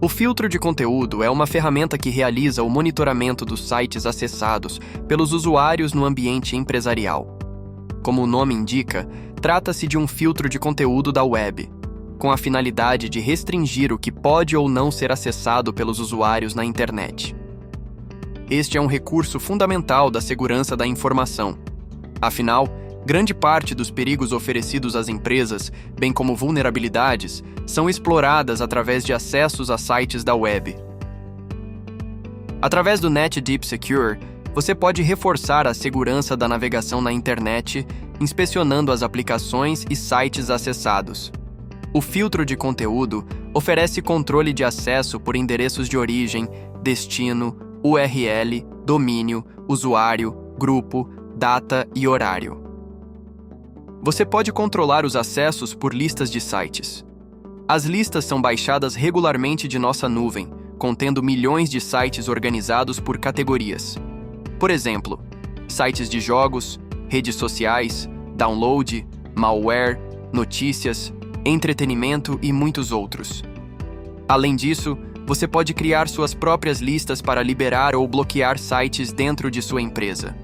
filtro de conteúdo é uma ferramenta que realiza o monitoramento dos sites acessados pelos usuários no ambiente empresarial. Como o nome indica, trata-se de um filtro de conteúdo da web, com a finalidade de restringir o que pode ou não ser acessado pelos usuários na internet. Este é um recurso fundamental da segurança da informação. Afinal, grande parte dos perigos oferecidos às empresas, bem como vulnerabilidades, são exploradas através de acessos a sites da web. Através do NetDeep Secure, você pode reforçar a segurança da navegação na internet, inspecionando as aplicações e sites acessados. O filtro de conteúdo oferece controle de acesso por endereços de origem, destino, URL, domínio, usuário, grupo, data e horário. Você pode controlar os acessos por listas de sites. As listas são baixadas regularmente de nossa nuvem, contendo milhões de sites organizados por categorias. Por exemplo, sites de jogos, redes sociais, download, malware, notícias, entretenimento e muitos outros. Além disso, você pode criar suas próprias listas para liberar ou bloquear sites dentro de sua empresa.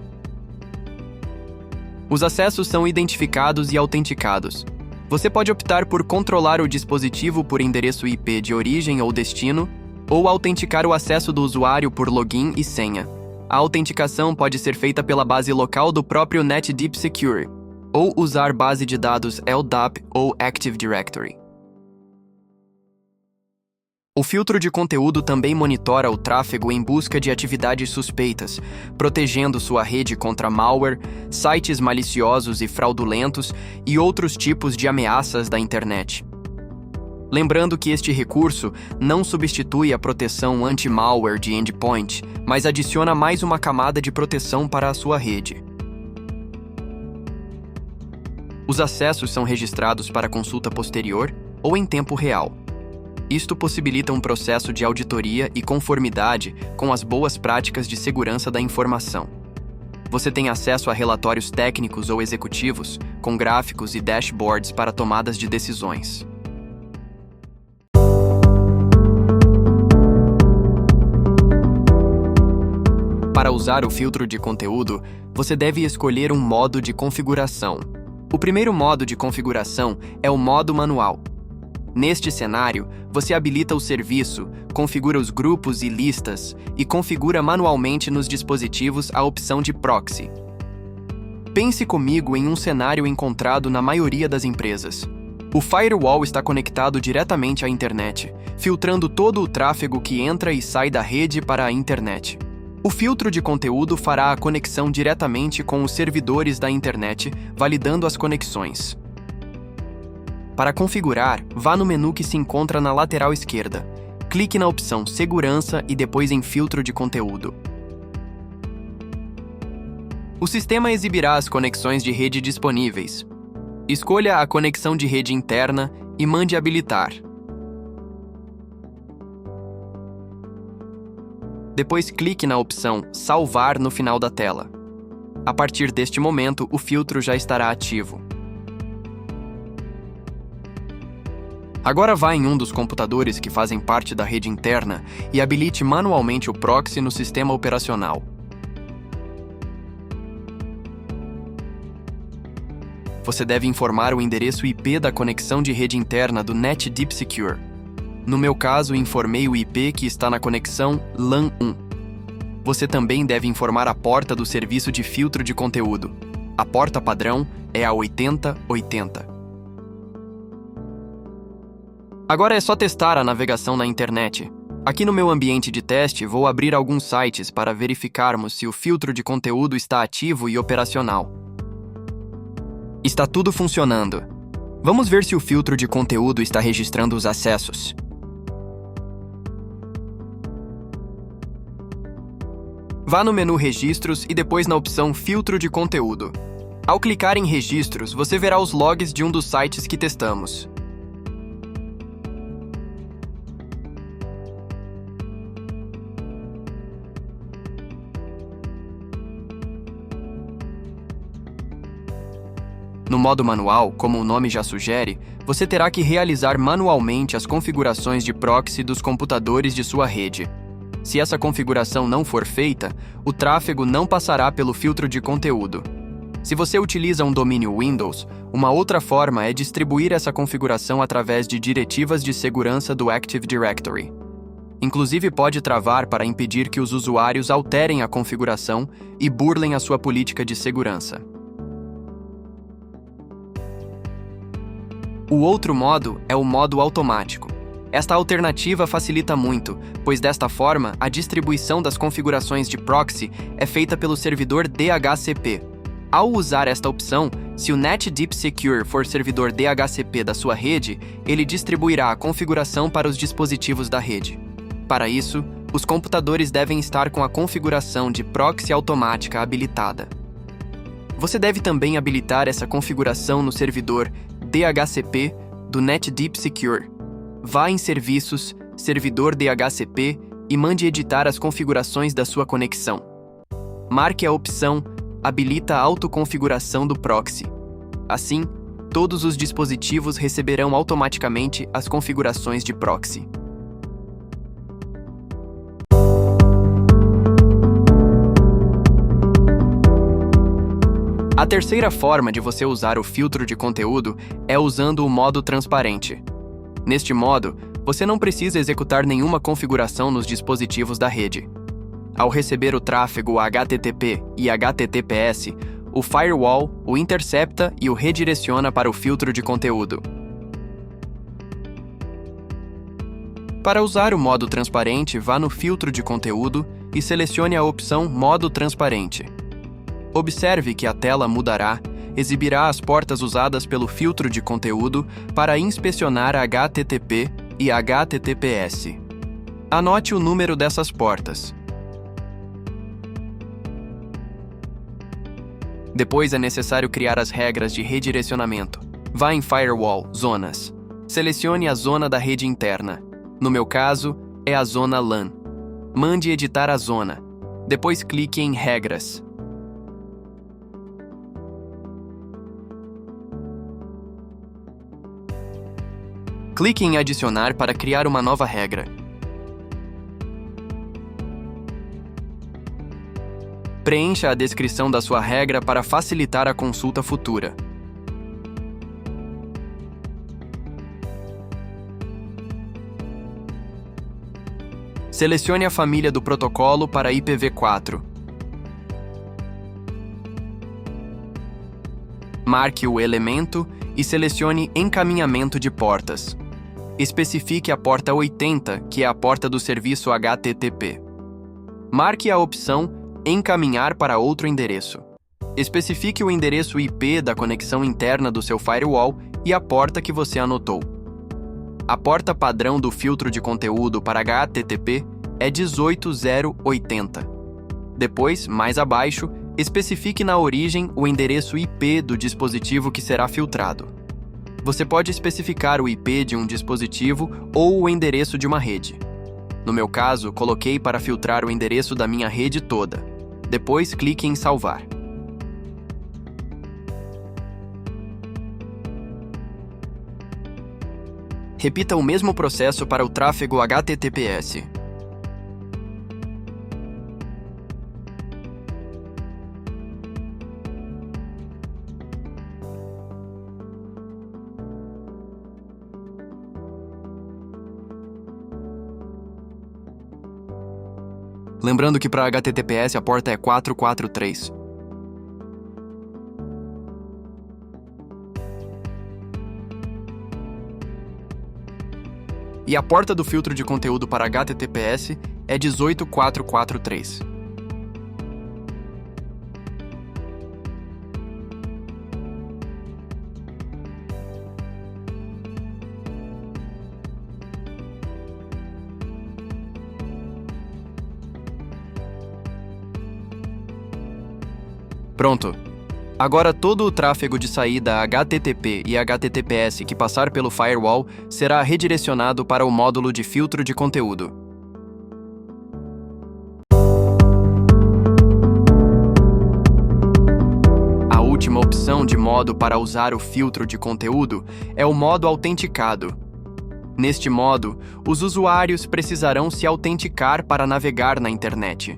Os acessos são identificados e autenticados. Você pode optar por controlar o dispositivo por endereço IP de origem ou destino, ou autenticar o acesso do usuário por login e senha. A autenticação pode ser feita pela base local do próprio NetDeep Secure, ou usar base de dados LDAP ou Active Directory. O filtro de conteúdo também monitora o tráfego em busca de atividades suspeitas, protegendo sua rede contra malware, sites maliciosos e fraudulentos e outros tipos de ameaças da internet. Lembrando que este recurso não substitui a proteção anti-malware de endpoint, mas adiciona mais uma camada de proteção para a sua rede. Os acessos são registrados para consulta posterior ou em tempo real. Isto possibilita um processo de auditoria e conformidade com as boas práticas de segurança da informação. Você tem acesso a relatórios técnicos ou executivos, com gráficos e dashboards para tomadas de decisões. Para usar o filtro de conteúdo, você deve escolher um modo de configuração. O primeiro modo de configuração é o modo manual. Neste cenário, você habilita o serviço, configura os grupos e listas e configura manualmente nos dispositivos a opção de proxy. Pense comigo em um cenário encontrado na maioria das empresas. O firewall está conectado diretamente à internet, filtrando todo o tráfego que entra e sai da rede para a internet. O filtro de conteúdo fará a conexão diretamente com os servidores da internet, validando as conexões. Para configurar, vá no menu que se encontra na lateral esquerda. Clique na opção Segurança e depois em Filtro de conteúdo. O sistema exibirá as conexões de rede disponíveis. Escolha a conexão de rede interna e mande habilitar. Depois clique na opção Salvar no final da tela. A partir deste momento, o filtro já estará ativo. Agora vá em um dos computadores que fazem parte da rede interna e habilite manualmente o proxy no sistema operacional. Você deve informar o endereço IP da conexão de rede interna do NetDeep Secure. No meu caso, informei o IP que está na conexão LAN 1. Você também deve informar a porta do serviço de filtro de conteúdo. A porta padrão é a 8080. Agora é só testar a navegação na internet. Aqui no meu ambiente de teste, vou abrir alguns sites para verificarmos se o filtro de conteúdo está ativo e operacional. Está tudo funcionando. Vamos ver se o filtro de conteúdo está registrando os acessos. Vá no menu Registros e depois na opção Filtro de conteúdo. Ao clicar em Registros, você verá os logs de um dos sites que testamos. No modo manual, como o nome já sugere, você terá que realizar manualmente as configurações de proxy dos computadores de sua rede. Se essa configuração não for feita, o tráfego não passará pelo filtro de conteúdo. Se você utiliza um domínio Windows, uma outra forma é distribuir essa configuração através de diretivas de segurança do Active Directory. Inclusive pode travar para impedir que os usuários alterem a configuração e burlem a sua política de segurança. O outro modo é o modo automático. Esta alternativa facilita muito, pois desta forma a distribuição das configurações de proxy é feita pelo servidor DHCP. Ao usar esta opção, se o NetDeep Secure for servidor DHCP da sua rede, ele distribuirá a configuração para os dispositivos da rede. Para isso, os computadores devem estar com a configuração de proxy automática habilitada. Você deve também habilitar essa configuração no servidor DHCP do NetDeep Secure. Vá em Serviços, Servidor DHCP e mande editar as configurações da sua conexão. Marque a opção Habilita a autoconfiguração do proxy. Assim, todos os dispositivos receberão automaticamente as configurações de proxy. A terceira forma de você usar o filtro de conteúdo é usando o modo transparente. Neste modo, você não precisa executar nenhuma configuração nos dispositivos da rede. Ao receber o tráfego HTTP e HTTPS, o firewall o intercepta e o redireciona para o filtro de conteúdo. Para usar o modo transparente, vá no filtro de conteúdo e selecione a opção Modo Transparente. Observe que a tela mudará, exibirá as portas usadas pelo filtro de conteúdo para inspecionar HTTP e HTTPS. Anote o número dessas portas. Depois é necessário criar as regras de redirecionamento. Vá em Firewall, Zonas. Selecione a zona da rede interna. No meu caso, é a zona LAN. Mande editar a zona. Depois clique em Regras. Clique em Adicionar para criar uma nova regra. Preencha a descrição da sua regra para facilitar a consulta futura. Selecione a família do protocolo para IPv4. Marque o elemento e selecione Encaminhamento de portas. Especifique a porta 80, que é a porta do serviço HTTP. Marque a opção Encaminhar para outro endereço. Especifique o endereço IP da conexão interna do seu firewall e a porta que você anotou. A porta padrão do filtro de conteúdo para HTTP é 18080. Depois, mais abaixo, especifique na origem o endereço IP do dispositivo que será filtrado. Você pode especificar o IP de um dispositivo ou o endereço de uma rede. No meu caso, coloquei para filtrar o endereço da minha rede toda. Depois, clique em Salvar. Repita o mesmo processo para o tráfego HTTPS. Lembrando que para HTTPS a porta é 443. E a porta do filtro de conteúdo para HTTPS é 18443. Pronto! Agora todo o tráfego de saída HTTP e HTTPS que passar pelo firewall será redirecionado para o módulo de filtro de conteúdo. A última próxima opção de modo para usar o filtro de conteúdo é o modo autenticado. Neste modo, os usuários precisarão se autenticar para navegar na internet.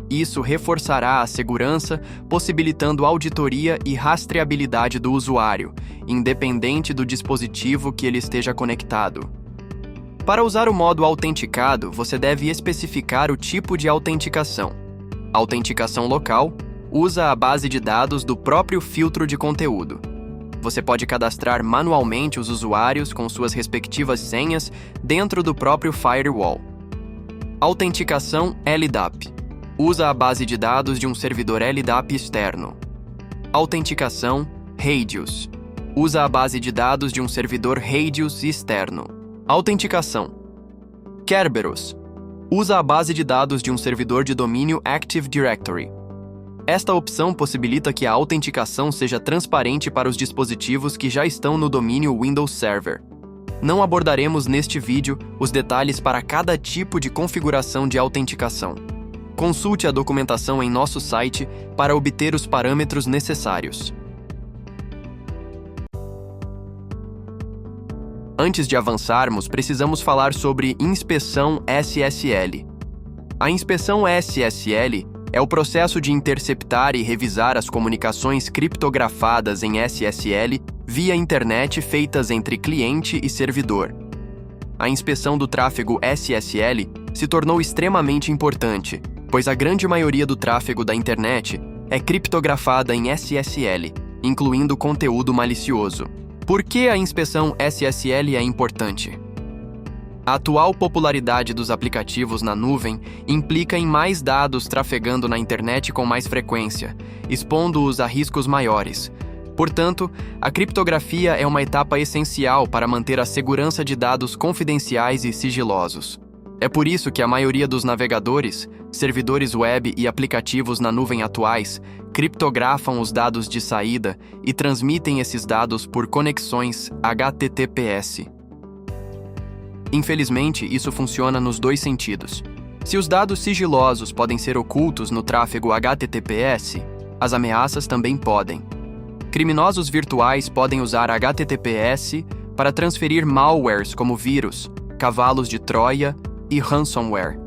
Isso reforçará a segurança, possibilitando auditoria e rastreabilidade do usuário, independente do dispositivo que ele esteja conectado. Para usar o modo autenticado, você deve especificar o tipo de autenticação. Autenticação local usa a base de dados do próprio filtro de conteúdo. Você pode cadastrar manualmente os usuários com suas respectivas senhas dentro do próprio firewall. Autenticação LDAP usa a base de dados de um servidor LDAP externo. Autenticação Radius usa a base de dados de um servidor Radius externo. Autenticação Kerberos usa a base de dados de um servidor de domínio Active Directory. Esta opção possibilita que a autenticação seja transparente para os dispositivos que já estão no domínio Windows Server. Não abordaremos neste vídeo os detalhes para cada tipo de configuração de autenticação. Consulte a documentação em nosso site para obter os parâmetros necessários. Antes de avançarmos, precisamos falar sobre inspeção SSL. A inspeção SSL é o processo de interceptar e revisar as comunicações criptografadas em SSL via internet feitas entre cliente e servidor. A inspeção do tráfego SSL se tornou extremamente importante, pois a grande maioria do tráfego da internet é criptografada em SSL, incluindo conteúdo malicioso. Por que a inspeção SSL é importante? A atual popularidade dos aplicativos na nuvem implica em mais dados trafegando na internet com mais frequência, expondo-os a riscos maiores. Portanto, a criptografia é uma etapa essencial para manter a segurança de dados confidenciais e sigilosos. É por isso que a maioria dos navegadores, servidores web e aplicativos na nuvem atuais criptografam os dados de saída e transmitem esses dados por conexões HTTPS. Infelizmente, isso funciona nos dois sentidos. Se os dados sigilosos podem ser ocultos no tráfego HTTPS, as ameaças também podem. Criminosos virtuais podem usar HTTPS para transferir malwares como vírus, cavalos de Troia e ransomware.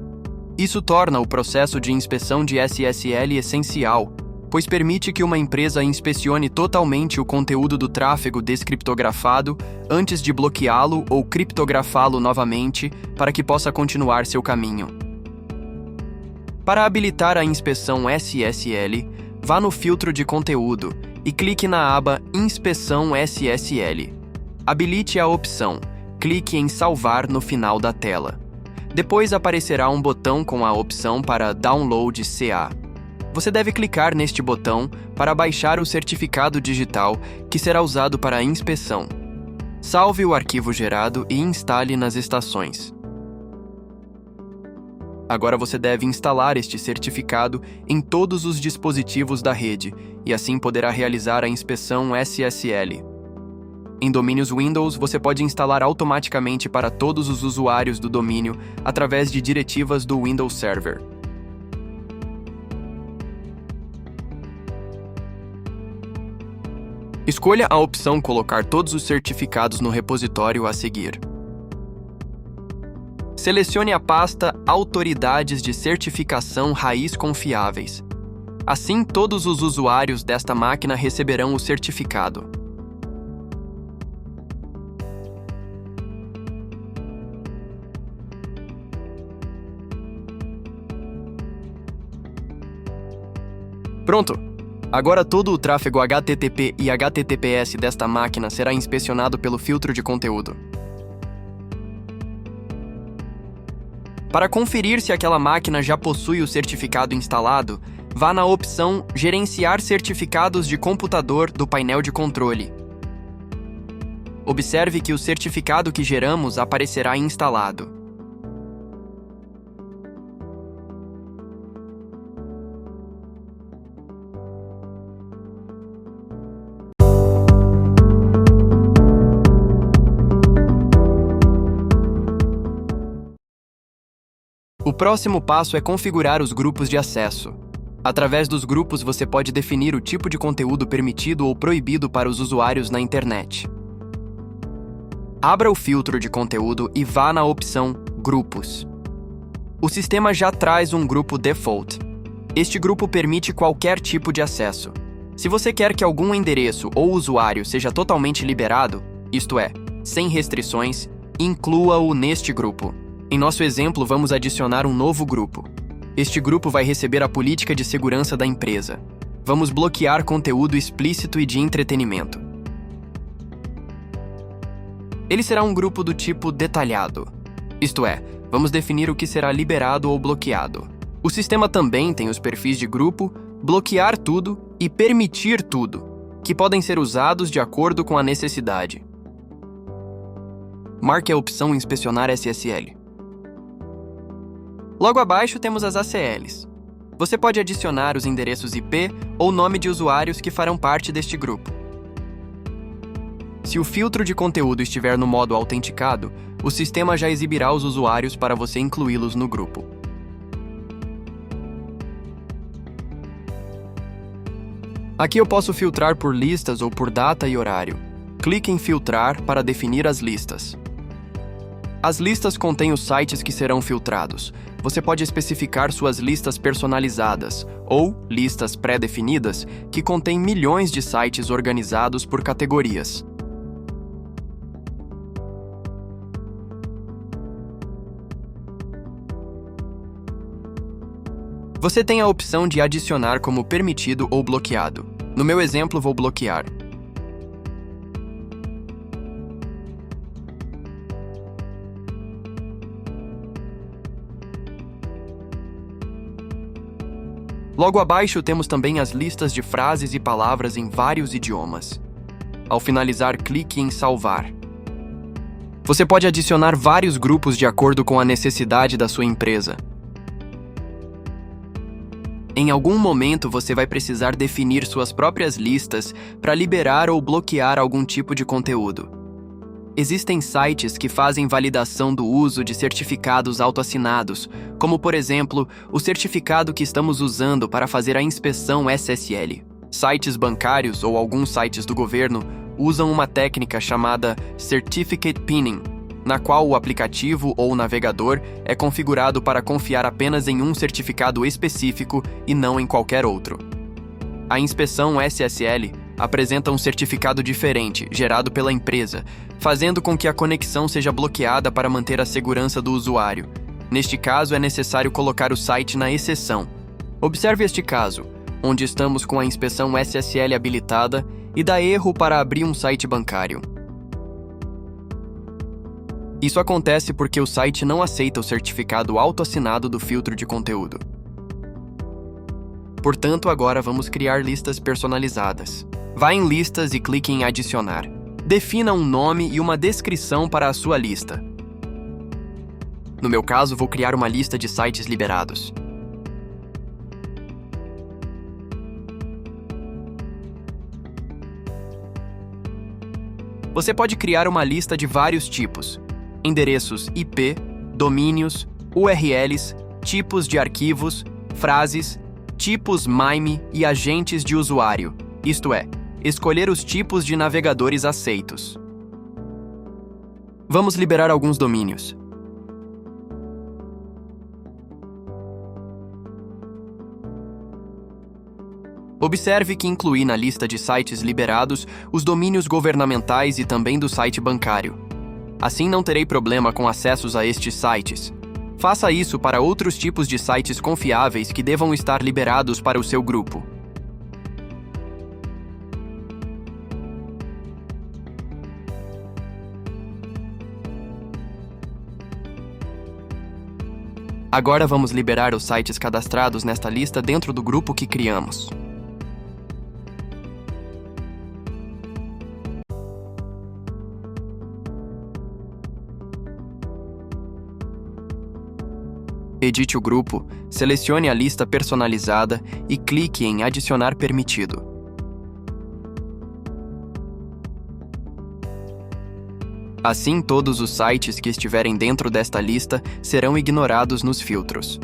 Isso torna o processo de inspeção de SSL essencial, pois permite que uma empresa inspecione totalmente o conteúdo do tráfego descriptografado antes de bloqueá-lo ou criptografá-lo novamente para que possa continuar seu caminho. Para habilitar a inspeção SSL, vá no filtro de conteúdo e clique na aba Inspeção SSL. Habilite a opção, clique em Salvar no final da tela. Depois aparecerá um botão com a opção para Download CA. Você deve clicar neste botão para baixar o certificado digital que será usado para a inspeção. Salve o arquivo gerado e instale nas estações. Agora você deve instalar este certificado em todos os dispositivos da rede e assim poderá realizar a inspeção SSL. Em domínios Windows, você pode instalar automaticamente para todos os usuários do domínio através de diretivas do Windows Server. Escolha a opção Colocar todos os certificados no repositório a seguir. Selecione a pasta Autoridades de Certificação Raiz Confiáveis. Assim, todos os usuários desta máquina receberão o certificado. Pronto! Agora todo o tráfego HTTP e HTTPS desta máquina será inspecionado pelo filtro de conteúdo. Para conferir se aquela máquina já possui o certificado instalado, vá na opção Gerenciar certificados de computador do painel de controle. Observe que o certificado que geramos aparecerá instalado. O próximo passo é configurar os grupos de acesso. Através dos grupos, você pode definir o tipo de conteúdo permitido ou proibido para os usuários na internet. Abra o filtro de conteúdo e vá na opção Grupos. O sistema já traz um grupo default. Este grupo permite qualquer tipo de acesso. Se você quer que algum endereço ou usuário seja totalmente liberado, isto é, sem restrições, inclua-o neste grupo. Em nosso exemplo, vamos adicionar um novo grupo. Este grupo vai receber a política de segurança da empresa. Vamos bloquear conteúdo explícito e de entretenimento. Ele será um grupo do tipo detalhado. Isto é, vamos definir o que será liberado ou bloqueado. O sistema também tem os perfis de grupo, bloquear tudo e permitir tudo, que podem ser usados de acordo com a necessidade. Marque a opção Inspecionar SSL. Logo abaixo temos as ACLs. Você pode adicionar os endereços IP ou nome de usuários que farão parte deste grupo. Se o filtro de conteúdo estiver no modo autenticado, o sistema já exibirá os usuários para você incluí-los no grupo. Aqui eu posso filtrar por listas ou por data e horário. Clique em Filtrar para definir as listas. As listas contêm os sites que serão filtrados. Você pode especificar suas listas personalizadas ou listas pré-definidas que contêm milhões de sites organizados por categorias. Você tem a opção de adicionar como permitido ou bloqueado. No meu exemplo, vou bloquear. Logo abaixo temos também as listas de frases e palavras em vários idiomas. Ao finalizar, clique em Salvar. Você pode adicionar vários grupos de acordo com a necessidade da sua empresa. Em algum momento, você vai precisar definir suas próprias listas para liberar ou bloquear algum tipo de conteúdo. Existem sites que fazem validação do uso de certificados autoassinados, como, por exemplo, o certificado que estamos usando para fazer a inspeção SSL. Sites bancários ou alguns sites do governo usam uma técnica chamada Certificate Pinning, na qual o aplicativo ou o navegador é configurado para confiar apenas em um certificado específico e não em qualquer outro. A inspeção SSL apresenta um certificado diferente, gerado pela empresa, fazendo com que a conexão seja bloqueada para manter a segurança do usuário. Neste caso, é necessário colocar o site na exceção. Observe este caso, onde estamos com a inspeção SSL habilitada e dá erro para abrir um site bancário. Isso acontece porque o site não aceita o certificado autoassinado do filtro de conteúdo. Portanto, agora vamos criar listas personalizadas. Vá em Listas e clique em Adicionar. Defina um nome e uma descrição para a sua lista. No meu caso, vou criar uma lista de sites liberados. Você pode criar uma lista de vários tipos: endereços IP, domínios, URLs, tipos de arquivos, frases, tipos MIME e agentes de usuário, isto é, escolher os tipos de navegadores aceitos. Vamos liberar alguns domínios. Observe que incluí na lista de sites liberados os domínios governamentais e também do site bancário. Assim não terei problema com acessos a estes sites. Faça isso para outros tipos de sites confiáveis que devam estar liberados para o seu grupo. Agora vamos liberar os sites cadastrados nesta lista dentro do grupo que criamos. Edite o grupo, selecione a lista personalizada e clique em Adicionar permitido. Assim, todos os sites que estiverem dentro desta lista serão ignorados nos filtros.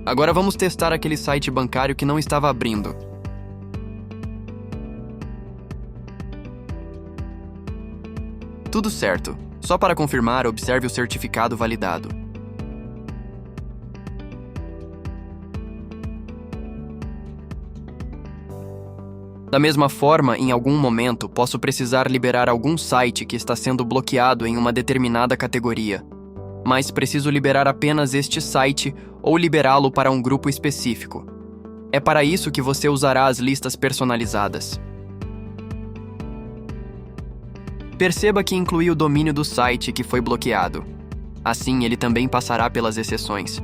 Agora vamos testar aquele site bancário que não estava abrindo. Tudo certo. Só para confirmar, observe o certificado validado. Da mesma forma, em algum momento, posso precisar liberar algum site que está sendo bloqueado em uma determinada categoria. Mas preciso liberar apenas este site ou liberá-lo para um grupo específico. É para isso que você usará as listas personalizadas. Perceba que inclui o domínio do site que foi bloqueado. Assim, ele também passará pelas exceções.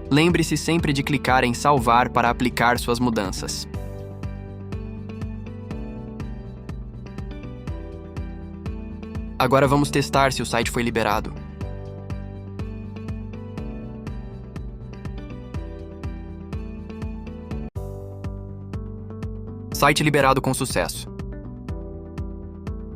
Lembre-se sempre de clicar em salvar para aplicar suas mudanças. Agora vamos testar se o site foi liberado. Site liberado com sucesso.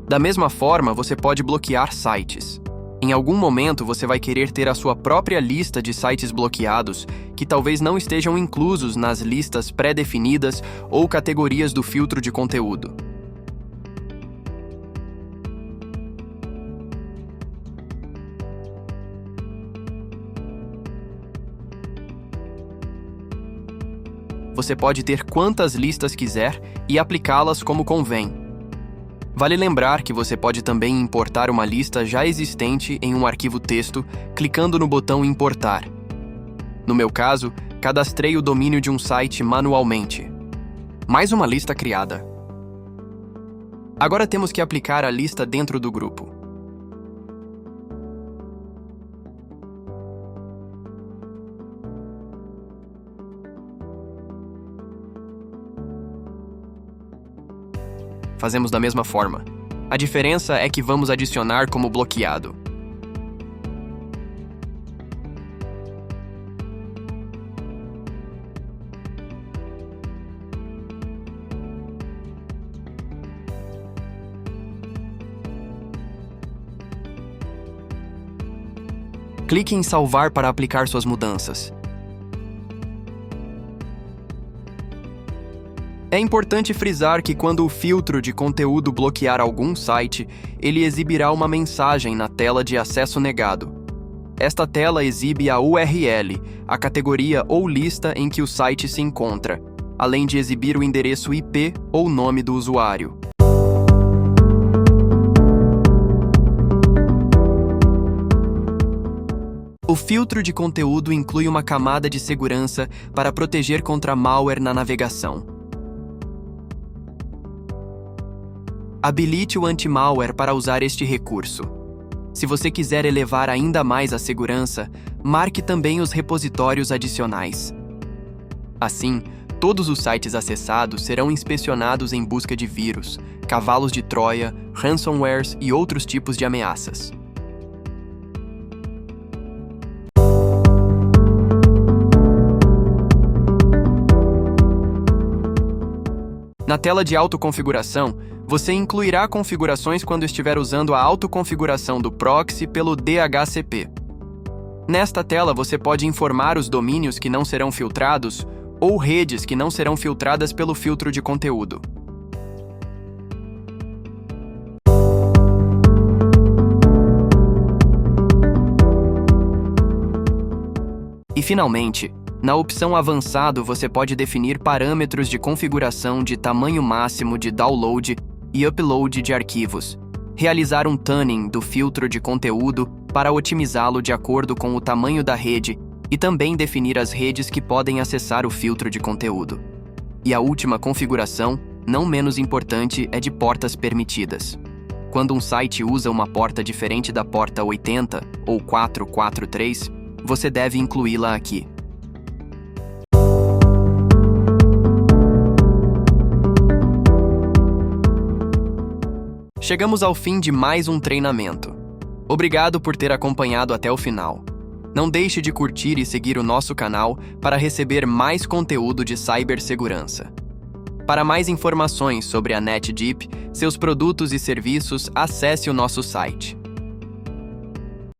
Da mesma forma, você pode bloquear sites. Em algum momento, você vai querer ter a sua própria lista de sites bloqueados que talvez não estejam inclusos nas listas pré-definidas ou categorias do filtro de conteúdo. Você pode ter quantas listas quiser e aplicá-las como convém. Vale lembrar que você pode também importar uma lista já existente em um arquivo texto, clicando no botão Importar. No meu caso, cadastrei o domínio de um site manualmente. Mais uma lista criada. Agora temos que aplicar a lista dentro do grupo. Fazemos da mesma forma. A diferença é que vamos adicionar como bloqueado. Clique em salvar para aplicar suas mudanças. É importante frisar que quando o filtro de conteúdo bloquear algum site, ele exibirá uma mensagem na tela de acesso negado. Esta tela exibe a URL, a categoria ou lista em que o site se encontra, além de exibir o endereço IP ou nome do usuário. O filtro de conteúdo inclui uma camada de segurança para proteger contra malware na navegação. Habilite o anti-malware para usar este recurso. Se você quiser elevar ainda mais a segurança, marque também os repositórios adicionais. Assim, todos os sites acessados serão inspecionados em busca de vírus, cavalos de Troia, ransomwares e outros tipos de ameaças. Na tela de autoconfiguração, você incluirá configurações quando estiver usando a autoconfiguração do proxy pelo DHCP. Nesta tela, você pode informar os domínios que não serão filtrados ou redes que não serão filtradas pelo filtro de conteúdo. E, finalmente, na opção Avançado, você pode definir parâmetros de configuração de tamanho máximo de download e upload de arquivos, realizar um tuning do filtro de conteúdo para otimizá-lo de acordo com o tamanho da rede e também definir as redes que podem acessar o filtro de conteúdo. E a última configuração, não menos importante, é de portas permitidas. Quando um site usa uma porta diferente da porta 80 ou 443, você deve incluí-la aqui. Chegamos ao fim de mais um treinamento. Obrigado por ter acompanhado até o final. Não deixe de curtir e seguir o nosso canal para receber mais conteúdo de cibersegurança. Para mais informações sobre a NetDeep, seus produtos e serviços, acesse o nosso site.